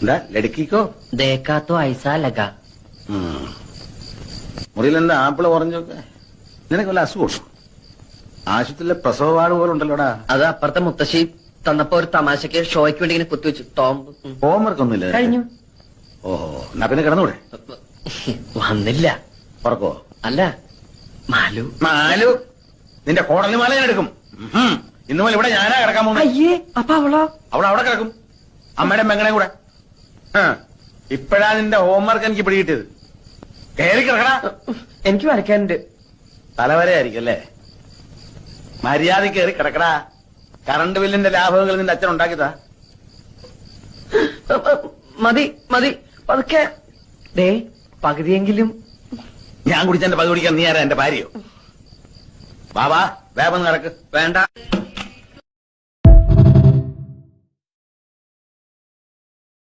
എന്താ ലടുക്കിക്കോ? देखा तो ऐसा लगा. മുറിയിൽ എന്താ ആപ്പിള് ഓറഞ്ചൊക്കെ? നിനക്ക് വല്ല അസുഖം? ആശുപത്രിയിലെ പ്രസവ വാർഡ് പോലെ ഉണ്ടല്ലോടാ. അത് അപ്പുറത്തെ മുത്തശ്ശി തന്നപ്പോ ഒരു തമാശക്ക് ഷോയ്ക്ക് വേണ്ടി ഇങ്ങനെ കുത്തിവെച്ചു. ഹോംവർക്ക് ഒന്നുമില്ല കഴിഞ്ഞു. ഓഹോ, എന്നാ പിന്നെ കിടന്നൂടെ? വന്നില്ല. ഉറക്കോ? അല്ല, മാലു. മാലു നിന്റെ കോടലി മാല ഞാൻ എടുക്കും. ഇന്ന് മുതൽ ഇവിടെ ഞാനാ കിടക്കാൻ പോകുന്നത്. അയ്യേ, അപ്പൊ അവളോ? അവൾ അവിടെ കിടക്കും, അമ്മയുടെ പെങ്ങളെ കൂടെ. ഇപ്പഴാ നിന്റെ ഹോംവർക്ക് എനിക്ക് പിടികിട്ടിയത്. കയറി കിടക്കടാ. എനിക്ക് വരയ്ക്കാനുണ്ട്. തലവരെയായിരിക്കും അല്ലേ? മര്യാദ കയറി കിടക്കടാ. കറണ്ട് ബില്ലിന്റെ ലാഭങ്ങൾ നിന്റെ അച്ഛൻ ഉണ്ടാക്കിയതാ. മതി മതി, പതുക്കെ. ദേ, പകുതിയെങ്കിലും. ഞാൻ കുടിച്ചെന്റെ പകുതി കുടിക്കാൻ നീ ആരാ? എന്റെ ഭാര്യയോ? ബാബാ വേഗം കിടക്ക്. വേണ്ട.